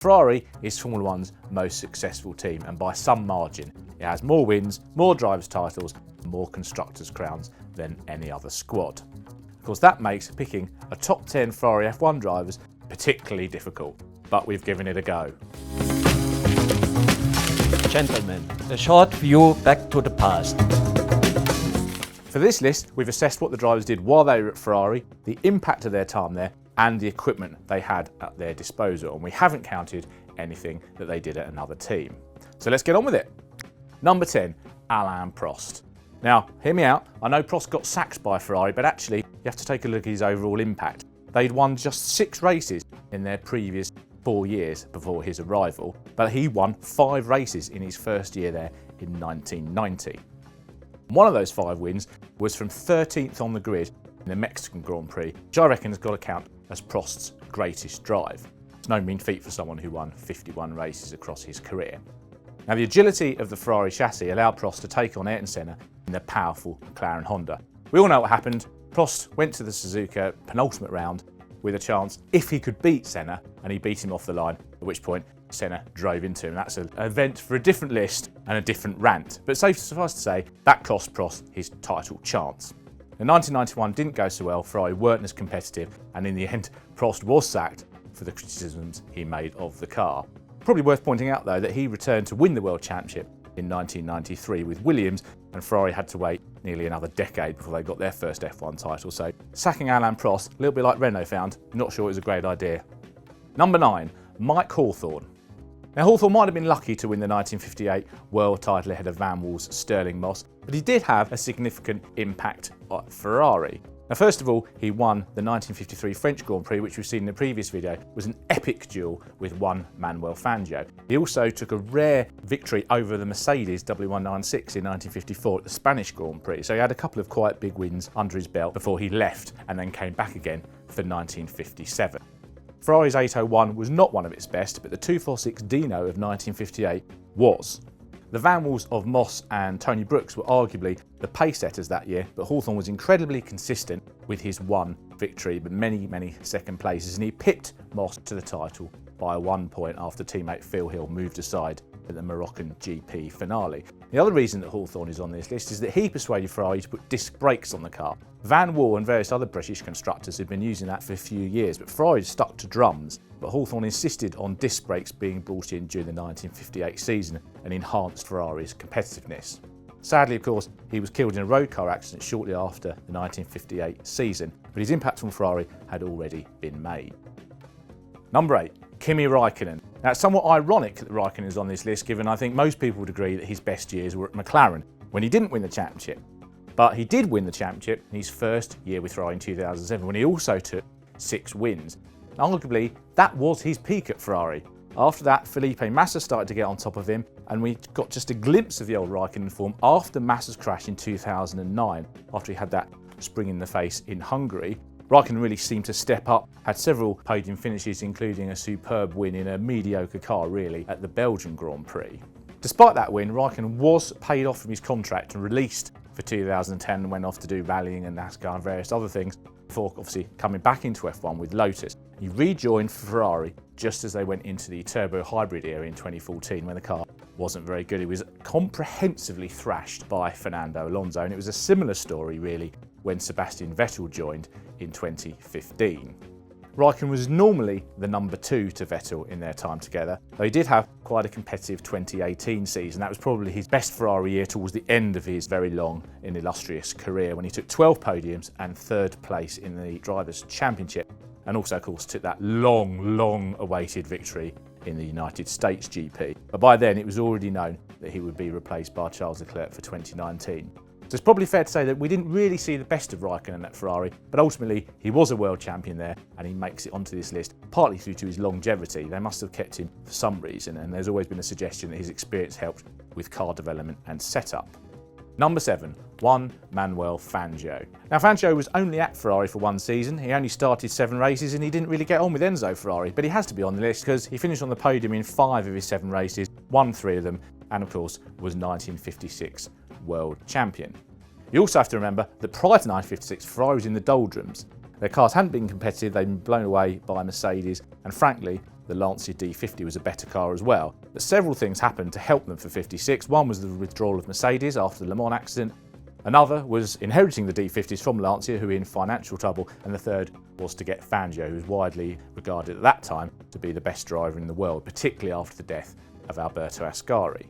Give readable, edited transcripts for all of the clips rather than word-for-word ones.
Ferrari is Formula One's most successful team, and by some margin. It has more wins, more drivers' titles, and more constructors' crowns than any other squad. Of course, that makes picking a top 10 Ferrari F1 drivers particularly difficult, but we've given it a go. Gentlemen, a short view back to the past. For this list, we've assessed what the drivers did while they were at Ferrari, the impact of their time there, and the equipment they had at their disposal, and we haven't counted anything that they did at another team. So let's get on with it. Number 10, Alain Prost. Now, hear me out, I know Prost got sacked by Ferrari, but actually you have to take a look at his overall impact. They'd won just 6 races in their previous 4 years before his arrival, but he won 5 races in his first year there in 1990. One of those 5 wins was from 13th on the grid in the Mexican Grand Prix, which I reckon has got to count as Prost's greatest drive. It's no mean feat for someone who won 51 races across his career. Now, the agility of the Ferrari chassis allowed Prost to take on Ayrton Senna in the powerful McLaren Honda. We all know what happened. Prost went to the Suzuka penultimate round with a chance if he could beat Senna, and he beat him off the line, at which point Senna drove into him. That's an event for a different list and a different rant, but suffice to say, that cost Prost his title chance. In 1991 didn't go so well, Ferrari weren't as competitive, and in the end Prost was sacked for the criticisms he made of the car. Probably worth pointing out though that he returned to win the World Championship in 1993 with Williams, and Ferrari had to wait nearly another decade before they got their first F1 title, so sacking Alain Prost, a little bit like Renault found, not sure it was a great idea. Number 9, Mike Hawthorn. Now, Hawthorn might have been lucky to win the 1958 world title ahead of Van Wall's Sterling Moss, but he did have a significant impact at Ferrari. Now, first of all, he won the 1953 French Grand Prix, which we've seen in the previous video, was an epic duel with one Manuel Fangio. He also took a rare victory over the Mercedes W196 in 1954 at the Spanish Grand Prix, so he had a couple of quite big wins under his belt before he left and then came back again for 1957. Ferrari's 801 was not one of its best, but the 246 Dino of 1958 was. The Van Walls of Moss and Tony Brooks were arguably the pace setters that year, but Hawthorn was incredibly consistent with his one victory, but many second places, and he pipped Moss to the title by 1 point after teammate Phil Hill moved aside at the Moroccan GP finale. The other reason that Hawthorn is on this list is that he persuaded Ferrari to put disc brakes on the car. Van Wall and various other British constructors had been using that for a few years, but Ferrari stuck to drums. But Hawthorn insisted on disc brakes being brought in during the 1958 season and enhanced Ferrari's competitiveness. Sadly, of course, he was killed in a road car accident shortly after the 1958 season, but his impact on Ferrari had already been made. Number 8, Kimi Raikkonen. Now, it's somewhat ironic that Raikkonen is on this list, given I think most people would agree that his best years were at McLaren, when he didn't win the championship. But he did win the championship in his first year with Ferrari in 2007, when he also took 6 wins. Arguably, that was his peak at Ferrari. After that, Felipe Massa started to get on top of him, and we got just a glimpse of the old Raikkonen form after Massa's crash in 2009, after he had that spring in the face in Hungary. Raikkonen really seemed to step up, had several podium finishes, including a superb win in a mediocre car, really, at the Belgian Grand Prix. Despite that win, Raikkonen was paid off from his contract and released for 2010 and went off to do rallying and NASCAR and various other things, before obviously coming back into F1 with Lotus. He rejoined Ferrari just as they went into the turbo hybrid era in 2014, when the car wasn't very good. He was comprehensively thrashed by Fernando Alonso, and it was a similar story really when Sebastian Vettel joined in 2015. Raikkonen was normally the number 2 to Vettel in their time together, though he did have quite a competitive 2018 season. That was probably his best Ferrari year towards the end of his very long and illustrious career, when he took 12 podiums and 3rd place in the Drivers' Championship, and also of course took that long awaited victory in the United States GP. But by then it was already known that he would be replaced by Charles Leclerc for 2019. So it's probably fair to say that we didn't really see the best of Raikkonen at Ferrari, but ultimately he was a world champion there, and he makes it onto this list partly due to his longevity. They must have kept him for some reason, and there's always been a suggestion that his experience helped with car development and setup. Number 7, Juan Manuel Fangio. Now, Fangio was only at Ferrari for 1 season. He only started 7 races, and he didn't really get on with Enzo Ferrari, but he has to be on the list because he finished on the podium in 5 of his 7 races, won 3 of them, and of course was 1956 world champion. You also have to remember that prior to 1956, Ferrari was in the doldrums. Their cars hadn't been competitive, they'd been blown away by Mercedes, and frankly, the Lancia D50 was a better car as well. But several things happened to help them for 56. One was the withdrawal of Mercedes after the Le Mans accident. Another was inheriting the D50s from Lancia, who were in financial trouble. And the third was to get Fangio, who was widely regarded at that time to be the best driver in the world, particularly after the death of Alberto Ascari.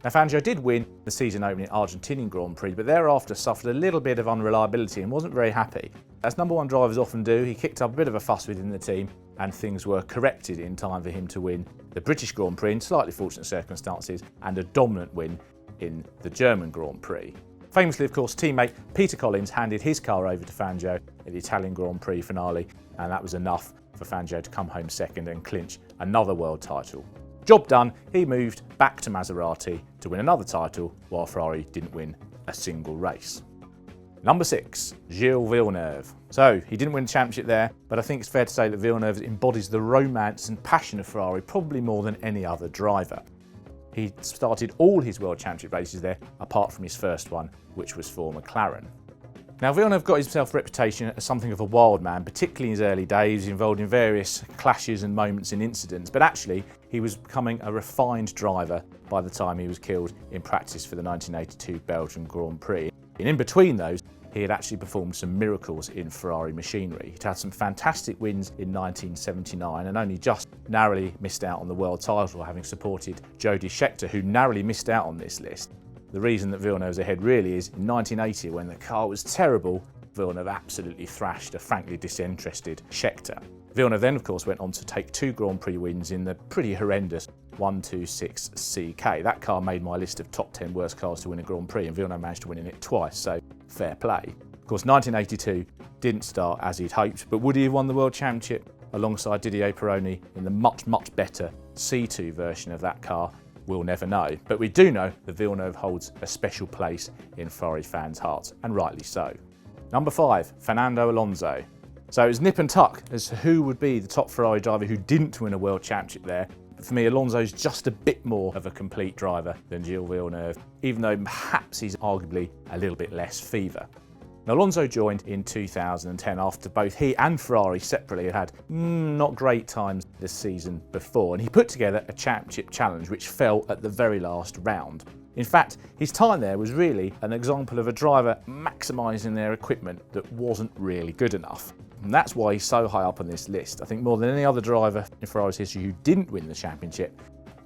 Now, Fangio did win the season-opening Argentinian Grand Prix, but thereafter suffered a little bit of unreliability and wasn't very happy. As number one drivers often do, he kicked up a bit of a fuss within the team, and things were corrected in time for him to win the British Grand Prix in slightly fortunate circumstances and a dominant win in the German Grand Prix. Famously, of course, teammate Peter Collins handed his car over to Fangio at the Italian Grand Prix finale, and that was enough for Fangio to come home second and clinch another world title. Job done, he moved back to Maserati to win another title, while Ferrari didn't win a single race. Number 6, Gilles Villeneuve. So, he didn't win the championship there, but I think it's fair to say that Villeneuve embodies the romance and passion of Ferrari probably more than any other driver. He started all his World Championship races there, apart from his first one, which was for McLaren. Now, Villeneuve got himself a reputation as something of a wild man, particularly in his early days, involved in various clashes and moments and incidents, but actually he was becoming a refined driver by the time he was killed in practice for the 1982 Belgian Grand Prix. And in between those, he had actually performed some miracles in Ferrari machinery. He'd had some fantastic wins in 1979 and only just narrowly missed out on the world title, having supported Jody Scheckter, who narrowly missed out on this list. The reason that Villeneuve's ahead really is in 1980, when the car was terrible, Villeneuve absolutely thrashed a frankly disinterested Scheckter. Villeneuve then, of course, went on to take 2 Grand Prix wins in the pretty horrendous 126 CK. That car made my list of top 10 worst cars to win a Grand Prix, and Villeneuve managed to win in it twice, so fair play. Of course, 1982 didn't start as he'd hoped, but would he have won the World Championship alongside Didier Pironi in the much, much better C2 version of that car? We'll never know. But we do know that Villeneuve holds a special place in Ferrari fans' hearts, and rightly so. Number 5, Fernando Alonso. So it was nip and tuck as to who would be the top Ferrari driver who didn't win a World Championship there. But for me, Alonso's just a bit more of a complete driver than Gilles Villeneuve, even though perhaps he's arguably a little bit less fever. Now, Alonso joined in 2010 after both he and Ferrari separately had not great times this season before, and he put together a championship challenge which fell at the very last round. In fact, his time there was really an example of a driver maximising their equipment that wasn't really good enough. And that's why he's so high up on this list. I think more than any other driver in Ferrari's history who didn't win the championship,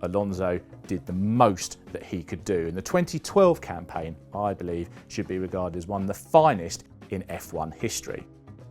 Alonso did the most that he could do. And the 2012 campaign, I believe, should be regarded as one of the finest in F1 history.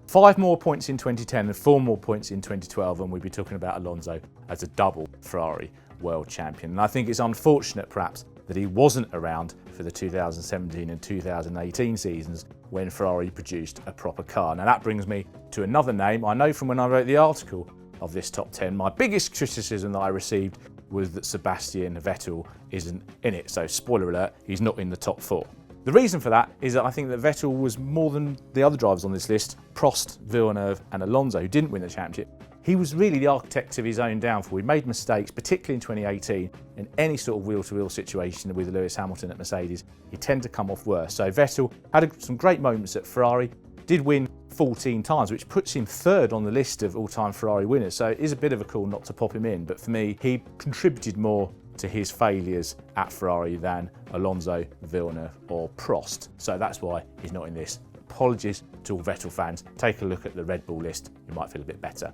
5 more points in 2010 and 4 more points in 2012, and we'd be talking about Alonso as a double Ferrari world champion. And I think it's unfortunate, perhaps, that he wasn't around for the 2017 and 2018 seasons when Ferrari produced a proper car. Now that brings me to another name. I know from when I wrote the article of this top 10, my biggest criticism that I received was that Sebastian Vettel isn't in it. So spoiler alert, he's not in the top 4. The reason for that is that I think that Vettel was more than the other drivers on this list, Prost, Villeneuve and Alonso, who didn't win the championship. He was really the architect of his own downfall. He made mistakes, particularly in 2018, in any sort of wheel-to-wheel situation with Lewis Hamilton at Mercedes. He tended to come off worse. So Vettel had some great moments at Ferrari, did win 14 times, which puts him 3rd on the list of all-time Ferrari winners. So it is a bit of a call not to pop him in, but for me, he contributed more to his failures at Ferrari than Alonso, Villeneuve or Prost. So that's why he's not in this. Apologies to all Vettel fans. Take a look at the Red Bull list. You might feel a bit better.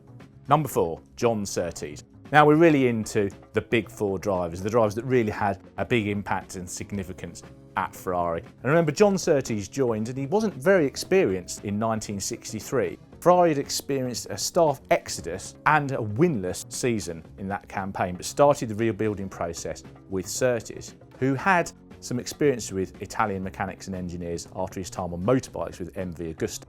Number 4, John Surtees. Now we're really into the big 4 drivers, the drivers that really had a big impact and significance at Ferrari. And remember, John Surtees joined and he wasn't very experienced in 1963. Ferrari had experienced a staff exodus and a winless season in that campaign, but started the rebuilding process with Surtees, who had some experience with Italian mechanics and engineers after his time on motorbikes with MV Agusta.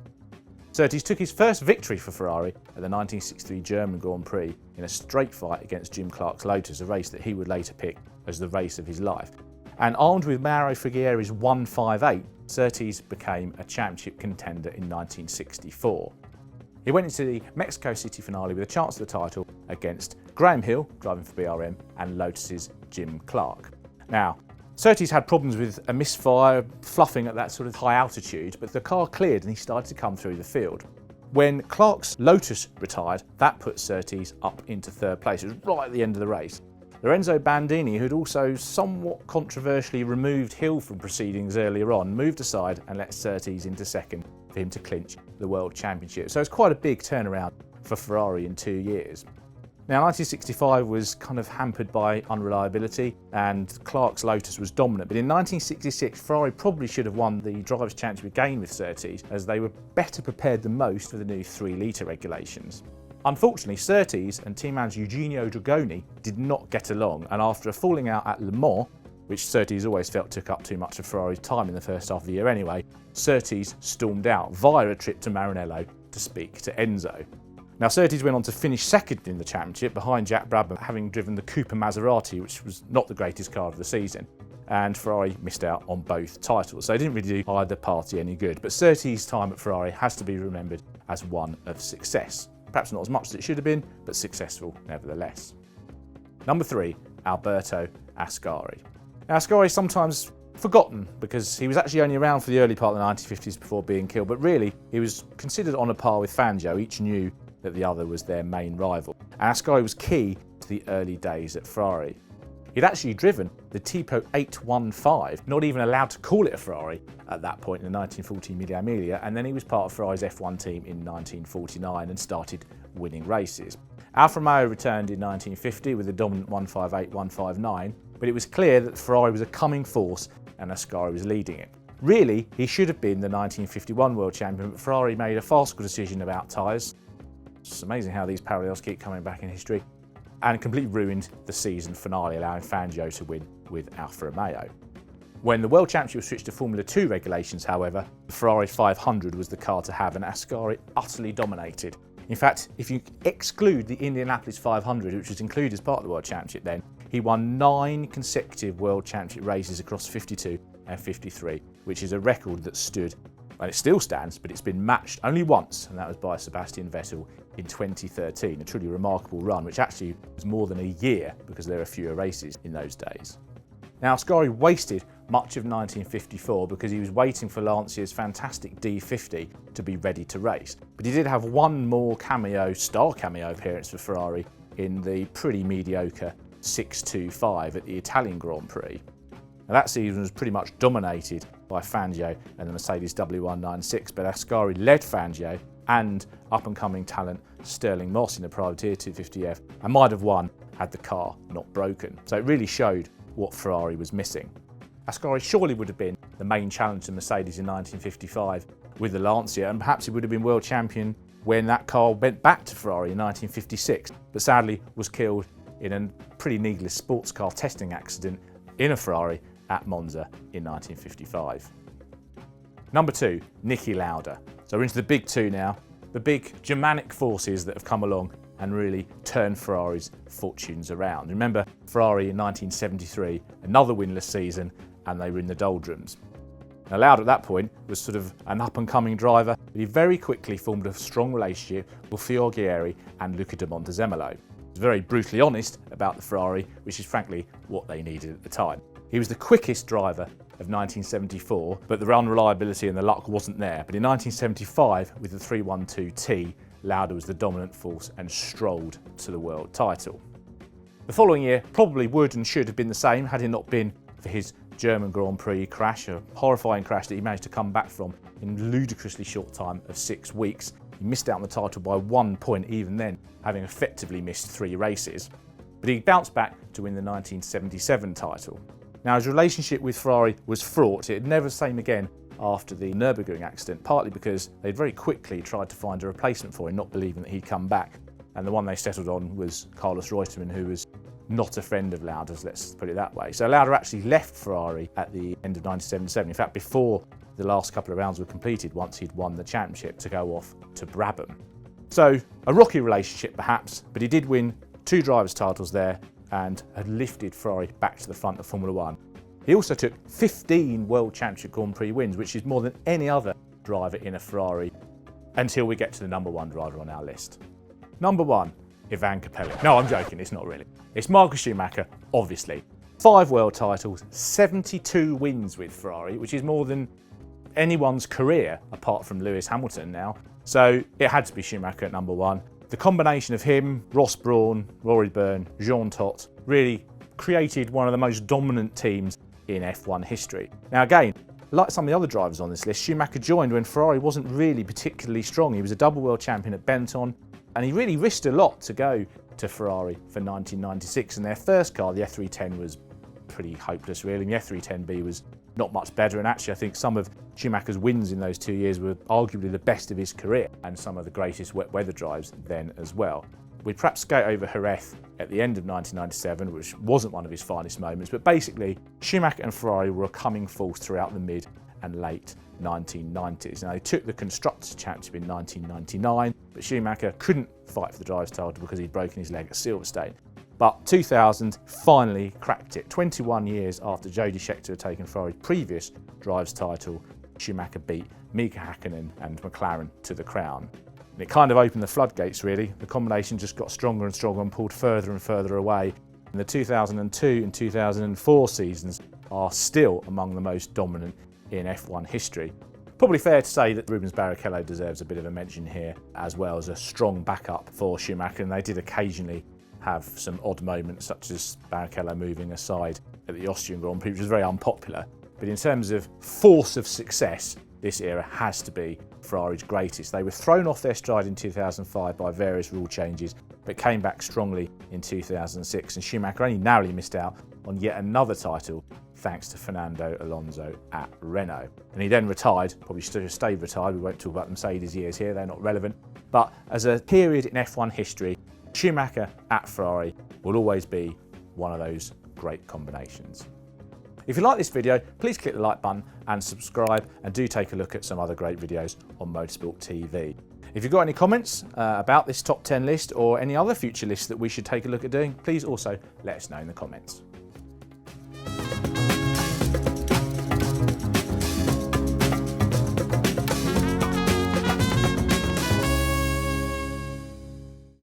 Surtees took his first victory for Ferrari at the 1963 German Grand Prix in a straight fight against Jim Clark's Lotus, a race that he would later pick as the race of his life. And armed with Mauro Figueire's 158, Surtees became a championship contender in 1964. He went into the Mexico City finale with a chance at the title against Graham Hill, driving for BRM, and Lotus's Jim Clark. Now, Surtees had problems with a misfire, fluffing at that sort of high altitude, but the car cleared and he started to come through the field. When Clark's Lotus retired, that put Surtees up into third place. It was right at the end of the race. Lorenzo Bandini, who'd also somewhat controversially removed Hill from proceedings earlier on, moved aside and let Surtees into second for him to clinch the World Championship. So it's quite a big turnaround for Ferrari in 2 years. Now, 1965 was kind of hampered by unreliability and Clark's Lotus was dominant, but in 1966 Ferrari probably should have won the Drivers' Championship again with Surtees, as they were better prepared than most for the new 3-litre regulations. Unfortunately, Surtees and team manager Eugenio Dragoni did not get along, and after a falling out at Le Mans, which Surtees always felt took up too much of Ferrari's time in the first half of the year anyway, Surtees stormed out via a trip to Maranello to speak to Enzo. Now, Surtees went on to finish second in the championship behind Jack Brabham, having driven the Cooper Maserati, which was not the greatest car of the season, and Ferrari missed out on both titles, so they didn't really do either party any good. But Surtees' time at Ferrari has to be remembered as one of success. Perhaps not as much as it should have been, but successful nevertheless. Number 3, Alberto Ascari. Now, Ascari is sometimes forgotten because he was actually only around for the early part of the 1950s before being killed, but really he was considered on a par with Fangio. Each knew that the other was their main rival. And Ascari was key to the early days at Ferrari. He'd actually driven the Tipo 815, not even allowed to call it a Ferrari at that point in the 1940 Mille Miglia, and then he was part of Ferrari's F1 team in 1949 and started winning races. Alfa Romeo returned in 1950 with the dominant 158-159, but it was clear that Ferrari was a coming force and Ascari was leading it. Really, he should have been the 1951 world champion, but Ferrari made a farcical decision about tyres. It's amazing how these parallels keep coming back in history, and completely ruined the season finale, allowing Fangio to win with Alfa Romeo. When the World Championship was switched to Formula 2 regulations, however, the Ferrari 500 was the car to have, and Ascari utterly dominated. In fact, if you exclude the Indianapolis 500, which was included as part of the World Championship then, he won 9 consecutive World Championship races across 52 and 53, which is a record that stood, and it still stands, but it's been matched only once, and that was by Sebastian Vettel in 2013, a truly remarkable run, which actually was more than a year because there were fewer races in those days. Now, Ascari wasted much of 1954 because he was waiting for Lancia's fantastic D50 to be ready to race. But he did have one more star cameo appearance for Ferrari in the pretty mediocre 625 at the Italian Grand Prix. Now, that season was pretty much dominated by Fangio and the Mercedes W196, but Ascari led Fangio and up-and-coming talent Stirling Moss in the Privateer 250F, and might have won had the car not broken. So it really showed what Ferrari was missing. Ascari surely would have been the main challenge to Mercedes in 1955 with the Lancia, and perhaps he would have been world champion when that car went back to Ferrari in 1956, but sadly was killed in a pretty needless sports car testing accident in a Ferrari at Monza in 1955. Number 2, Niki Lauda. So we're into the big 2 now, the big Germanic forces that have come along and really turned Ferrari's fortunes around. Remember Ferrari in 1973, another winless season, and they were in the doldrums. Now, Lauda at that point was sort of an up-and-coming driver, but he very quickly formed a strong relationship with Fiorghieri and Luca de Montezemolo. He was very brutally honest about the Ferrari, which is frankly what they needed at the time. He was the quickest driver of 1974, but the unreliability and the luck wasn't there. But in 1975, with the 312T, Lauda was the dominant force and strolled to the world title. The following year probably would and should have been the same had it not been for his German Grand Prix crash, a horrifying crash that he managed to come back from in a ludicrously short time of 6 weeks. He missed out on the title by 1 point even then, having effectively missed 3 races. But he bounced back to win the 1977 title. Now, his relationship with Ferrari was fraught. It had never the same again after the Nürburgring accident, partly because they'd very quickly tried to find a replacement for him, not believing that he'd come back. And the one they settled on was Carlos Reutemann, who was not a friend of Lauda's, let's put it that way. So Lauda actually left Ferrari at the end of 1977, in fact before the last couple of rounds were completed, once he'd won the championship, to go off to Brabham. So a rocky relationship perhaps, but he did win 2 drivers' titles there and had lifted Ferrari back to the front of Formula 1. He also took 15 World Championship Grand Prix wins, which is more than any other driver in a Ferrari, until we get to the number 1 driver on our list. Number 1, Ivan Capelli. No, I'm joking, it's not really. It's Michael Schumacher, obviously. 5 world titles, 72 wins with Ferrari, which is more than anyone's career apart from Lewis Hamilton now. So it had to be Schumacher at number one. The combination of him, Ross Brawn, Rory Byrne, Jean Todt really created one of the most dominant teams in F1 history. Now again, like some of the other drivers on this list, Schumacher joined when Ferrari wasn't really particularly strong. He was a double world champion at Benetton, and he really risked a lot to go to Ferrari for 1996. And their first car, the F310, was pretty hopeless really. And the F310B was not much better, and actually I think some of Schumacher's wins in those 2 years were arguably the best of his career, and some of the greatest wet weather drives then as well. We'd perhaps skate over Jerez at the end of 1997, which wasn't one of his finest moments, but basically Schumacher and Ferrari were a coming force throughout the mid and late 1990s. Now, they took the Constructors' Championship in 1999, but Schumacher couldn't fight for the driver's title because he'd broken his leg at Silverstone. But 2000 finally cracked it. 21 years after Jody Scheckter had taken Ferrari's previous driver's title, Schumacher beat Mika Hakkinen and McLaren to the crown. And it kind of opened the floodgates really. The combination just got stronger and stronger and pulled further and further away. And the 2002 and 2004 seasons are still among the most dominant in F1 history. Probably fair to say that Rubens Barrichello deserves a bit of a mention here, as well as a strong backup for Schumacher, and they did occasionally have some odd moments, such as Barrichello moving aside at the Austrian Grand Prix, which was very unpopular. But in terms of force of success, this era has to be Ferrari's greatest. They were thrown off their stride in 2005 by various rule changes, but came back strongly in 2006, and Schumacher only narrowly missed out on yet another title thanks to Fernando Alonso at Renault. And he then retired, probably should have stayed retired. We won't talk about the Mercedes years here, they're not relevant. But as a period in F1 history, Schumacher at Ferrari will always be one of those great combinations. If you like this video, please click the like button and subscribe, and do take a look at some other great videos on Motorsport TV. If you've got any comments about this top 10 list or any other future lists that we should take a look at doing, please also let us know in the comments.